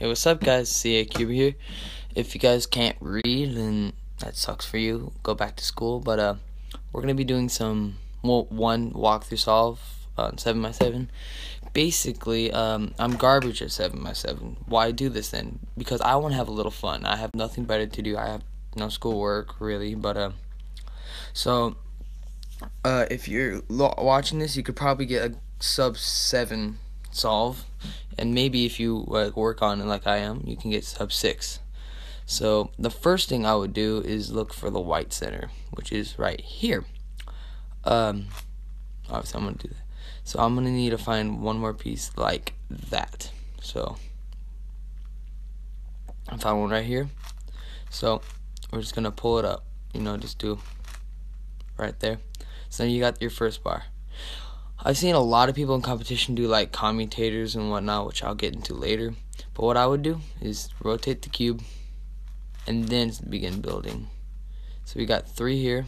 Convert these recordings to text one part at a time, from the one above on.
Hey, what's up, guys? CA Cube here. If you guys can't read, then that sucks for you. Go back to school. But we're gonna be doing one walkthrough solve on 7x7. Basically, I'm garbage at 7x7. Why do this then? Because I want to have a little fun. I have nothing better to do. I have no schoolwork really. But if you're watching this, you could probably get a sub 7 solve, and maybe if you work on it like I am, you can get sub 6. So the first thing I would do is look for the white center, which is right here. Obviously I'm gonna do that. So I'm gonna need to find one more piece like that. So I found one right here. So we're just gonna pull it up. Just do right there. So you got your first bar. I've seen a lot of people in competition do like commutators and whatnot, which I'll get into later. But what I would do is rotate the cube and then begin building. So we got 3 here.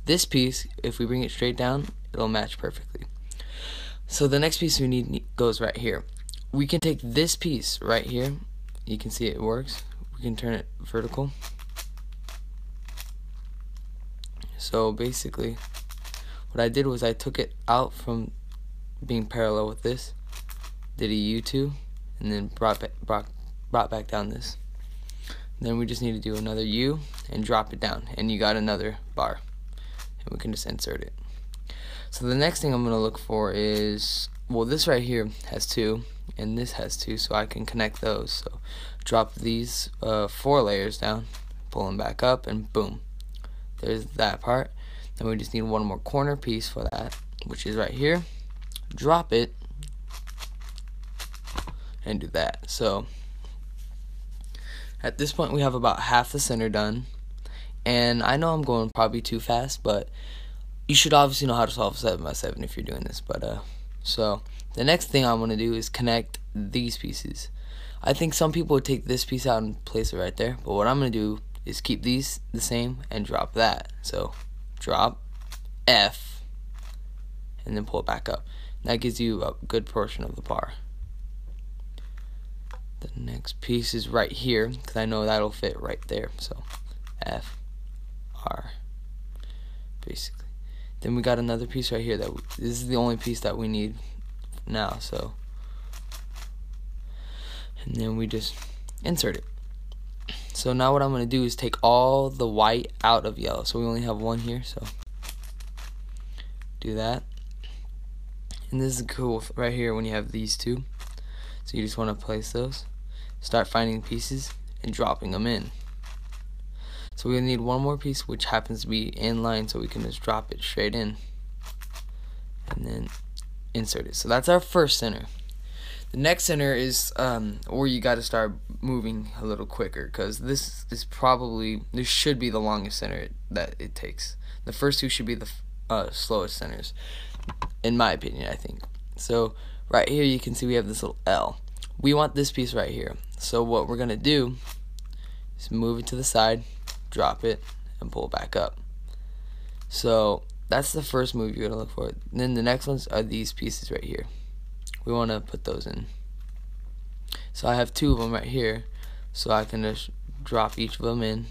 This piece, if we bring it straight down, it'll match perfectly. So the next piece we need goes right here. We can take this piece right here. You can see it works. We can turn it vertical. So basically, what I did was I took it out from being parallel with this, did a U2, and then brought back down this. Then we just need to do another U and drop it down, and you got another bar, and we can just insert it. So the next thing I'm going to look for is, well, this right here has 2, and this has 2, so I can connect those. So drop these 4 layers down, pull them back up, and boom, there's that part. Then we just need one more corner piece for that, which is right here. Drop it and do that. So at this point we have about half the center done, and I know I'm going probably too fast, but you should obviously know how to solve 7x7 if you're doing this. But so the next thing I'm going to do is connect these pieces. I think some people would take this piece out and place it right there, but what I'm going to do is keep these the same and drop that. So drop F and then pull it back up. That gives you a good portion of the bar. The next piece is right here, because I know that'll fit right there. So F, R, basically. Then we got another piece right here. This is the only piece that we need now. So, and then we just insert it. So now what I'm going to do is take all the white out of yellow. So we only have one here, so do that. And this is cool right here when you have these two. So you just want to place those, start finding pieces and dropping them in. So we need one more piece, which happens to be in line, so we can just drop it straight in and then insert it. So that's our first center. The next center is where you got to start moving a little quicker, because this should be the longest center that it takes. The first 2 should be the slowest centers, in my opinion, I think. So right here you can see we have this little L. We want this piece right here. So what we're gonna do is move it to the side, drop it, and pull it back up. So that's the first move you're gonna look for. And then the next ones are these pieces right here. We want to put those in. So I have 2 of them right here, so I can just drop each of them in,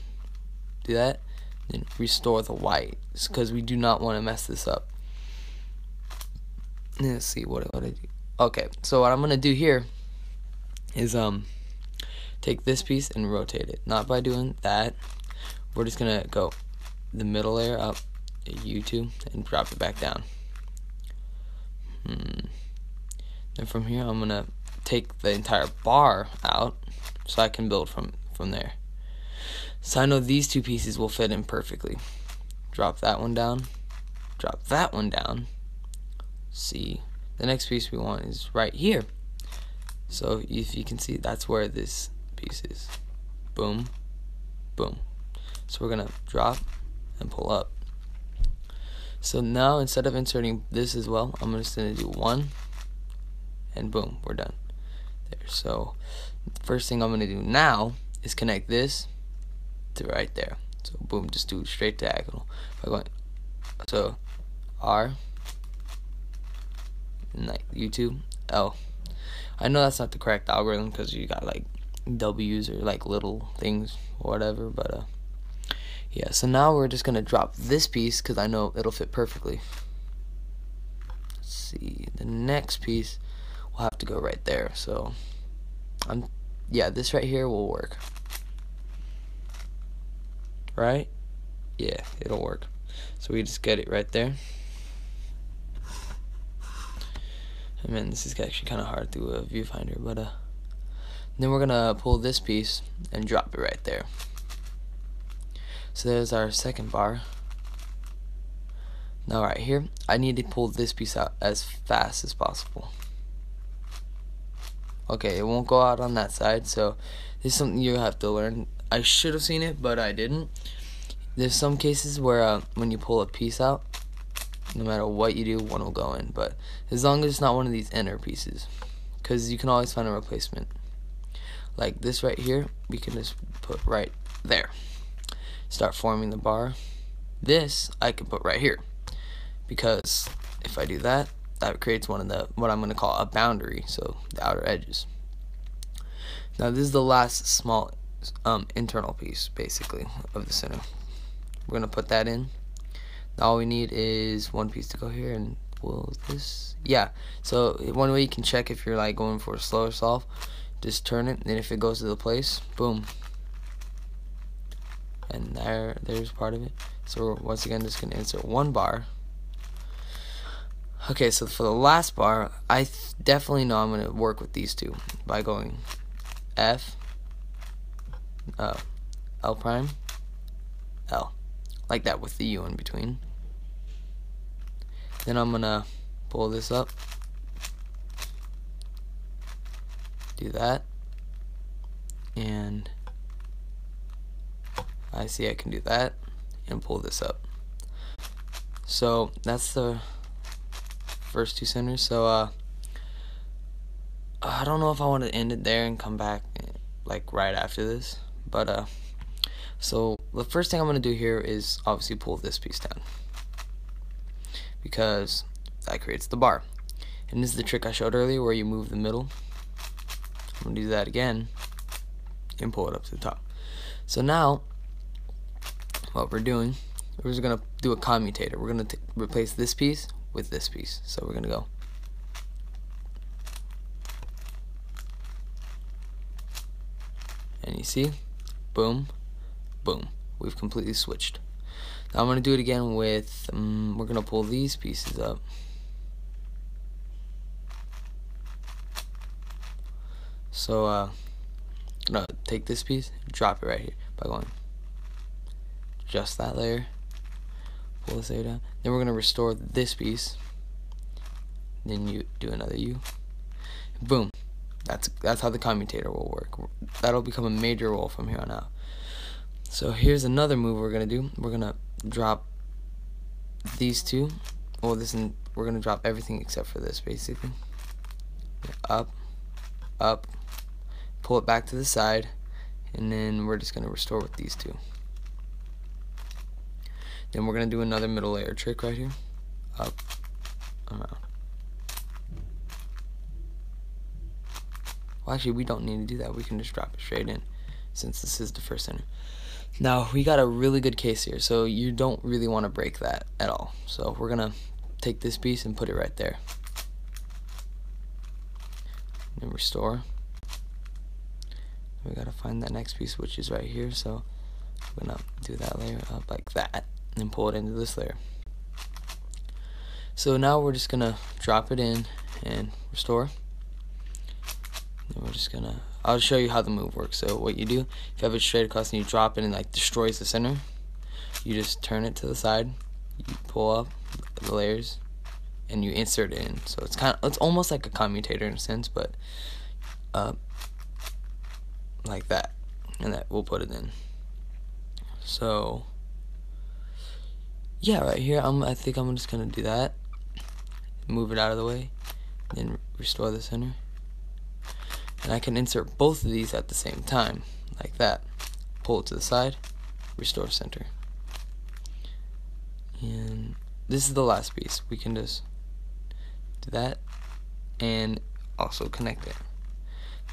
do that, then restore the white, because we do not want to mess this up. Let's see what I do. Okay, so what I'm gonna do here is take this piece and rotate it. Not by doing that. We're just gonna go the middle layer up, U2, and drop it back down. And from here I'm gonna take the entire bar out so I can build from there. So I know these 2 pieces will fit in perfectly. Drop that one down, drop that one down. See, the next piece we want is right here. So if you can see, that's where this piece is. Boom, boom. So we're gonna drop and pull up. So now instead of inserting this as well, I'm just gonna do 1 and boom, we're done there. So the first thing I'm gonna do now is connect this to right there. So boom, just do straight diagonal by going, so R and like U2, L. I know that's not the correct algorithm because you got like W's or like little things or whatever, but yeah. So now we're just gonna drop this piece because I know it'll fit perfectly. Let's see, the next piece will have to go right there. So yeah, this right here will work, right? Yeah, it'll work. So we just get it right there. I mean, this is actually kind of hard through a viewfinder, but then we're gonna pull this piece and drop it right there. So there's our second bar. Now right here, I need to pull this piece out as fast as possible. Okay, it won't go out on that side, so this is something you have to learn. I should have seen it, but I didn't. There's some cases where when you pull a piece out, no matter what you do, one will go in, but as long as it's not one of these inner pieces, because you can always find a replacement. Like this right here, we can just put right there. Start forming the bar. This I can put right here, because if I do that, that creates one of the, what I'm going to call a boundary, so the outer edges. Now this is the last small internal piece, basically, of the center. We're going to put that in. All we need is one piece to go here, and will this, yeah. So one way you can check if you're like going for a slower solve, just turn it, and if it goes to the place, boom, and there's part of it. So we're once again just gonna insert one bar. Okay, so for the last bar, I definitely know I'm gonna work with these two by going F, L prime, L, like that with the U in between. Then I'm gonna pull this up, do that, and I see I can do that, and pull this up. So that's the first two centers. So I don't know if I want to end it there and come back like right after this, but so the first thing I'm gonna do here is obviously pull this piece down, because that creates the bar. And this is the trick I showed earlier where you move the middle. I'm going to do that again and pull it up to the top. So now what we're doing, we're just going to do a commutator. We're going to replace this piece with this piece. So we're going to go and you see, boom, boom, we've completely switched. Now I'm going to do it again with, we're going to pull these pieces up. So I'm going to take this piece, drop it right here by going just that layer, pull this layer down. Then we're going to restore this piece. Then you do another U. Boom. That's how the commutator will work. That'll become a major roll from here on out. So here's another move we're going to do. We're going to drop these two. Well, we're going to drop everything except for this, basically. Up, up, pull it back to the side, and then we're just going to restore with these two. Then we're going to do another middle layer trick right here. Up, around. Well, actually, we don't need to do that. We can just drop it straight in, since this is the first center. Now, we got a really good case here, so you don't really want to break that at all. So we're going to take this piece and put it right there. And restore. We got to find that next piece, which is right here. So we're going to do that layer up like that, and pull it into this layer. So now we're just going to drop it in and restore. And we're just gonna, I'll show you how the move works. So what you do, if you have it straight across and you drop it and like destroys the center, you just turn it to the side, you pull up the layers, and you insert it in. So it's almost like a commutator in a sense, but like that, and that we'll put it in. So yeah, right here I think I'm just gonna do that, move it out of the way, then restore the center. And I can insert both of these at the same time, like that. Pull it to the side, restore center. And this is the last piece. We can just do that. And also connect it.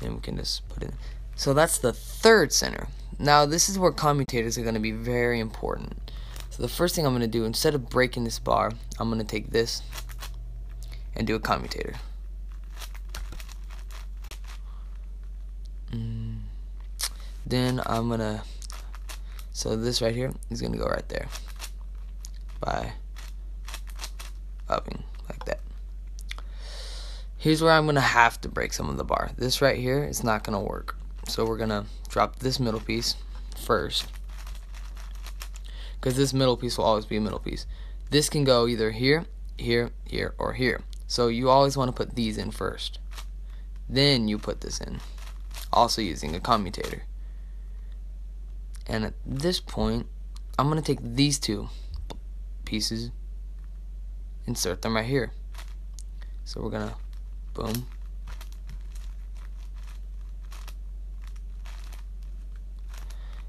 Then we can just put it. So that's the third center. Now this is where commutators are going to be very important. So the first thing I'm going to do, instead of breaking this bar, I'm going to take this and do a commutator. Then I'm going to, so this right here is going to go right there by upping like that. Here's where I'm going to have to break some of the bar. This right here is not going to work. So we're going to drop this middle piece first, because this middle piece will always be a middle piece. This can go either here, here, here, or here. So you always want to put these in first. Then you put this in, also using a commutator. And at this point, I'm going to take these two pieces, insert them right here. So we're going to boom.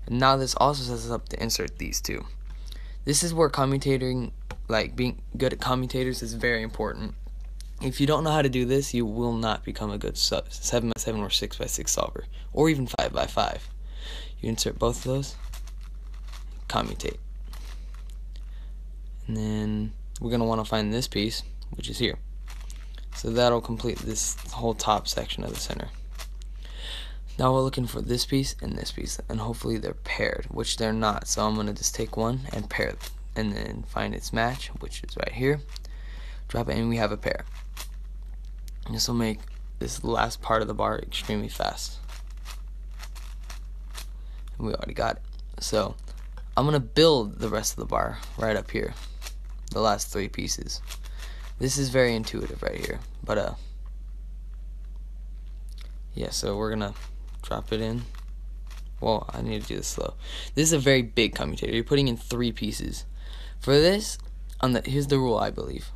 And now this also sets us up to insert these two. This is where commutating, like being good at commutators, is very important. If you don't know how to do this, you will not become a good 7x7 or 6x6 solver, or even 5x5. You insert both of those, commutate. And then we're going to want to find this piece, which is here. So that'll complete this whole top section of the center. Now we're looking for this piece and this piece, and hopefully they're paired, which they're not. So I'm going to just take one and pair it, and then find its match, which is right here. Drop it, and we have a pair. And this will make this last part of the bar extremely fast. And we already got it. So I'm going to build the rest of the bar right up here, the last three pieces. This is very intuitive right here, but yeah, so we're gonna drop it in. Well, I need to do this slow. This is a very big commutator. You're putting in 3 pieces. For this, here's the rule, I believe.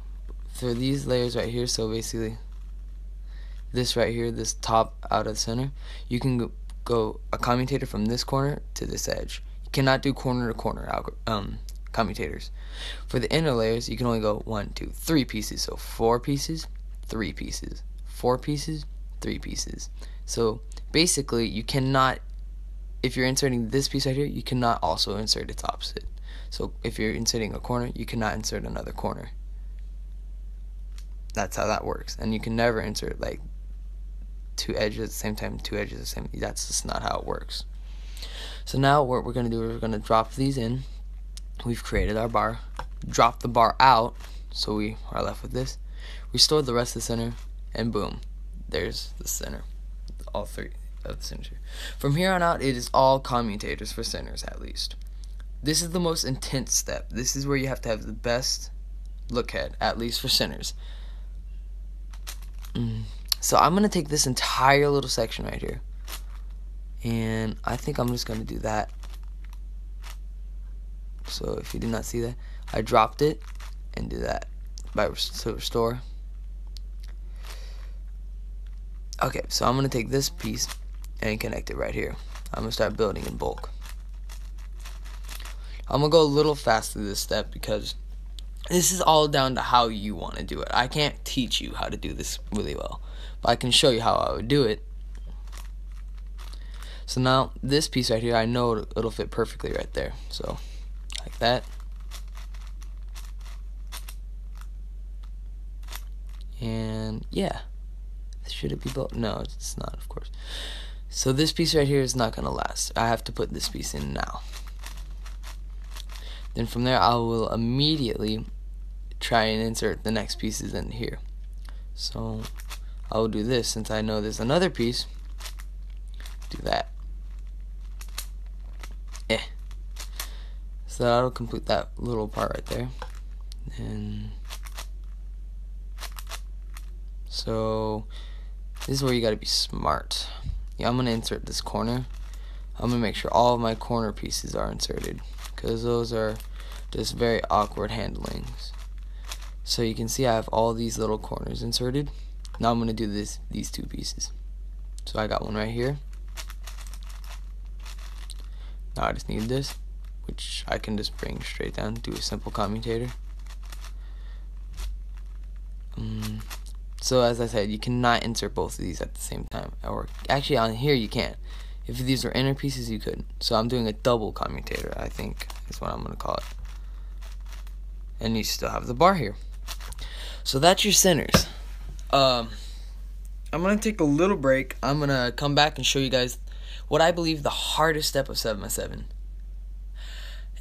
For these layers right here, so basically this right here, this top out of the center, you can go a commutator from this corner to this edge. You cannot do corner to corner commutators. For the inner layers, you can only go 1, 2, 3 pieces. So 4 pieces, 3 pieces, 4 pieces, 3 pieces. So basically, you cannot, if you're inserting this piece right here, you cannot also insert its opposite. So if you're inserting a corner, you cannot insert another corner. That's how that works. And you can never insert like 2 edges at the same time, 2 edges at the same time. That's just not how it works. So now what we're going to do is we're going to drop these in. We've created our bar, drop the bar out, so we are left with this. Restore the rest of the center, and boom, there's the center, all 3 of the center. From here on out, it is all commutators for centers, at least. This is the most intense step. This is where you have to have the best look at least for centers. So I'm going to take this entire little section right here, and I think I'm just going to do that. So if you did not see that, I dropped it and do that by restore. Okay, so I'm going to take this piece and connect it right here. I'm going to start building in bulk. I'm going to go a little fast through this step because this is all down to how you want to do it. I can't teach you how to do this really well, but I can show you how I would do it. So now this piece right here, I know it'll fit perfectly right there. So like that. And yeah, should it be built? No, it's not, of course. So this piece right here is not gonna last. I have to put this piece in now. Then from there I will immediately try and insert the next pieces in here. So I will do this, since I know there's another piece, do that. So that'll complete that little part right there. And so this is where you gotta be smart. Yeah, I'm gonna insert this corner. I'm gonna make sure all of my corner pieces are inserted, because those are just very awkward handlings. So you can see I have all these little corners inserted. Now I'm gonna do these 2 pieces. So I got one right here. Now I just need this, which I can just bring straight down, do a simple commutator. So as I said, you cannot insert both of these at the same time. Or actually on here you can. If these are inner pieces, you could. So I'm doing a double commutator, I think is what I'm going to call it. And you still have the bar here. So that's your centers. I'm going to take a little break. I'm going to come back and show you guys what I believe the hardest step of 7x7.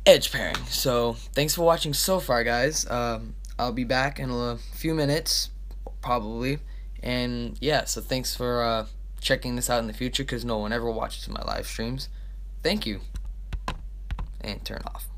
Edge pairing. So thanks for watching so far, guys. I'll be back in a few minutes, probably. And yeah, so thanks for checking this out in the future, because no one ever watches my live streams. Thank you. And turn off.